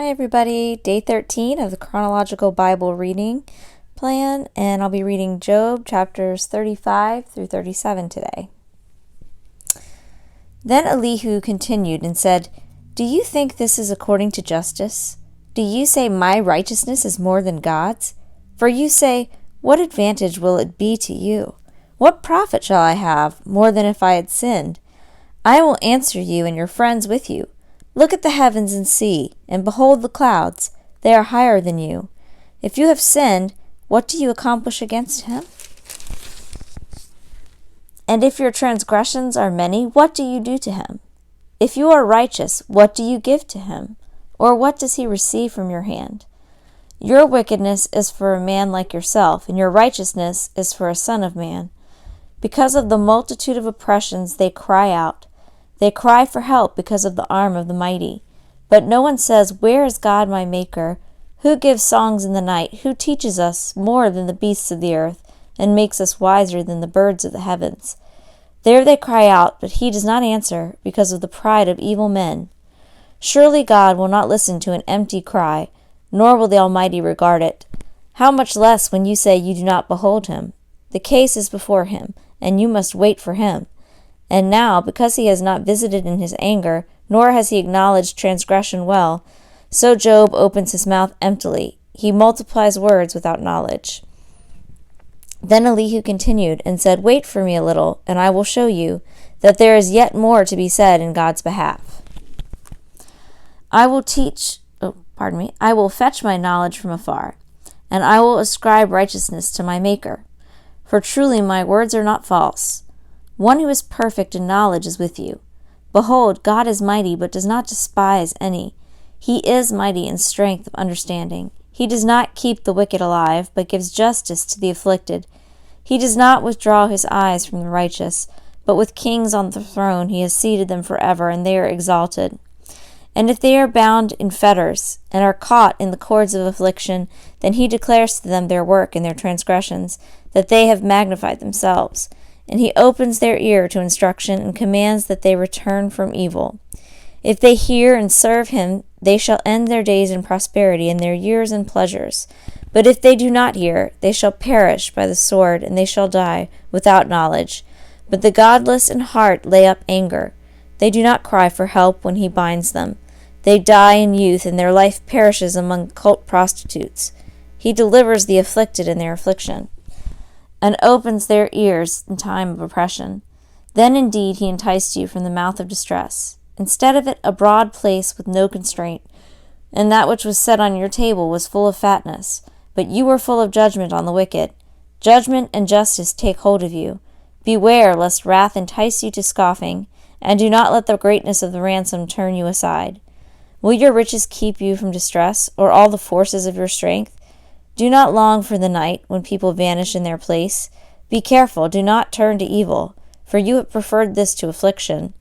Hi everybody, day 13 of the Chronological Bible reading plan, and I'll be reading Job chapters 35 through 37 today. Then Elihu continued and said, "Do you think this is according to justice? Do you say my righteousness is more than God's? For you say, what advantage will it be to you? What profit shall I have, more than if I had sinned? I will answer you and your friends with you. Look at the heavens and see, and behold the clouds. They are higher than you. If you have sinned, what do you accomplish against him? And if your transgressions are many, what do you do to him? If you are righteous, what do you give to him? Or what does he receive from your hand? Your wickedness is for a man like yourself, and your righteousness is for a son of man. Because of the multitude of oppressions they cry out. They cry for help because of the arm of the mighty. But no one says, where is God my Maker? Who gives songs in the night? Who teaches us more than the beasts of the earth, and makes us wiser than the birds of the heavens? There they cry out, but he does not answer, because of the pride of evil men. Surely God will not listen to an empty cry, nor will the Almighty regard it. How much less when you say you do not behold him? The case is before him, and you must wait for him. And now, because he has not visited in his anger, nor has he acknowledged transgression well, so Job opens his mouth emptily. He multiplies words without knowledge. Then Elihu continued and said, wait for me a little, and I will show you that there is yet more to be said in God's behalf. I will fetch my knowledge from afar, and I will ascribe righteousness to my Maker. For truly my words are not false. One who is perfect in knowledge is with you. Behold, God is mighty, but does not despise any. He is mighty in strength of understanding. He does not keep the wicked alive, but gives justice to the afflicted. He does not withdraw his eyes from the righteous, but with kings on the throne he has seated them forever, and they are exalted. And if they are bound in fetters, and are caught in the cords of affliction, then he declares to them their work and their transgressions, that they have magnified themselves. And he opens their ear to instruction, and commands that they return from evil. If they hear and serve him, they shall end their days in prosperity, and their years in pleasures. But if they do not hear, they shall perish by the sword, and they shall die without knowledge. But the godless in heart lay up anger. They do not cry for help when he binds them. They die in youth, and their life perishes among cult prostitutes. He delivers the afflicted in their affliction, and opens their ears in time of oppression. Then indeed he enticed you from the mouth of distress. Instead of it, a broad place with no constraint, and that which was set on your table was full of fatness. But you were full of judgment on the wicked. Judgment and justice take hold of you. Beware lest wrath entice you to scoffing, and do not let the greatness of the ransom turn you aside. Will your riches keep you from distress, or all the forces of your strength? Do not long for the night, when people vanish in their place. Be careful, do not turn to evil, for you have preferred this to affliction.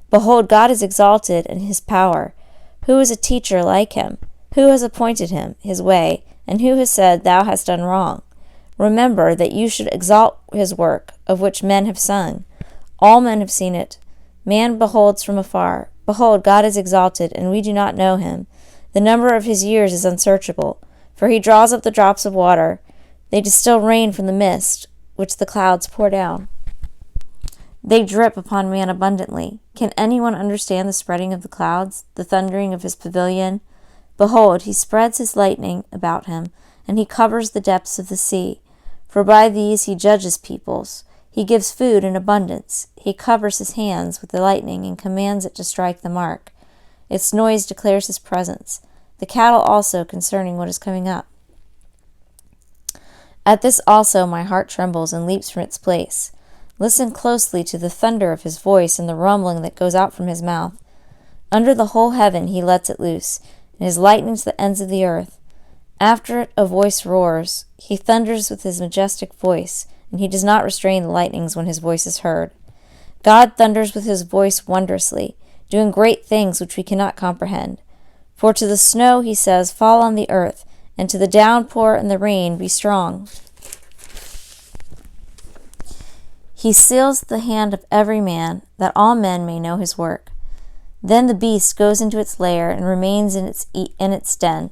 Behold, God is exalted in his power. Who is a teacher like him? Who has appointed him his way, and who has said, thou hast done wrong? Remember that you should exalt his work, of which men have sung. All men have seen it. Man beholds from afar. Behold, God is exalted, and we do not know him. The number of his years is unsearchable. For he draws up the drops of water. They distill rain from the mist, which the clouds pour down. They drip upon man abundantly. Can anyone understand the spreading of the clouds, the thundering of his pavilion? Behold, he spreads his lightning about him, and he covers the depths of the sea. For by these he judges peoples. He gives food in abundance. He covers his hands with the lightning, and commands it to strike the mark. Its noise declares his presence. The cattle also concerning what is coming up. At this also my heart trembles and leaps from its place. Listen closely to the thunder of his voice and the rumbling that goes out from his mouth. Under the whole heaven he lets it loose, and his lightning to the ends of the earth. After it a voice roars. He thunders with his majestic voice, and he does not restrain the lightnings when his voice is heard. God thunders with his voice wondrously, doing great things which we cannot comprehend. For to the snow, he says, fall on the earth, and to the downpour and the rain, be strong. He seals the hand of every man, that all men may know his work. Then the beast goes into its lair and remains in its den.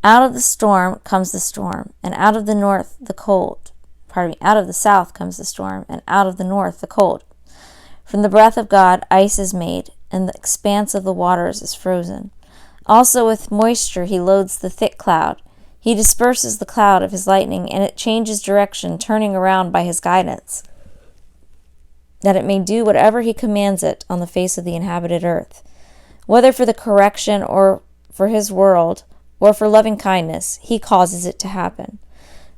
Out of the storm comes the storm, and out of the north the cold. Out of the south comes the storm, and out of the north the cold. From the breath of God ice is made, and the expanse of the waters is frozen. Also with moisture he loads the thick cloud. He disperses the cloud of his lightning, and it changes direction, turning around by his guidance, that it may do whatever he commands it on the face of the inhabited earth. Whether for the correction or for his world, or for loving kindness, he causes it to happen.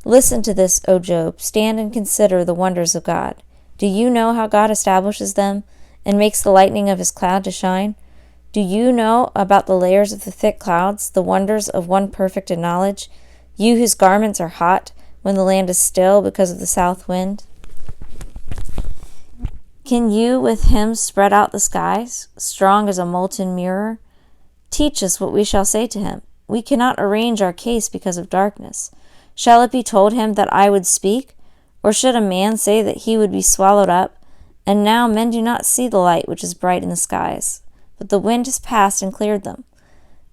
Listen to this, O Job. Stand and consider the wonders of God. Do you know how God establishes them and makes the lightning of his cloud to shine? Do you know about the layers of the thick clouds, the wonders of one perfect in knowledge, you whose garments are hot when the land is still because of the south wind? Can you with him spread out the skies, strong as a molten mirror? Teach us what we shall say to him. We cannot arrange our case because of darkness. Shall it be told him that I would speak? Or should a man say that he would be swallowed up? And now men do not see the light which is bright in the skies, but the wind has passed and cleared them.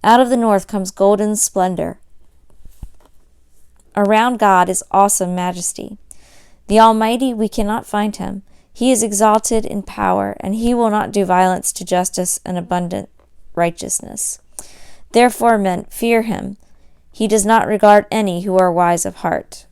Out of the north comes golden splendor. Around God is awesome majesty. The Almighty, we cannot find him. He is exalted in power, and he will not do violence to justice and abundant righteousness. Therefore men fear him. He does not regard any who are wise of heart.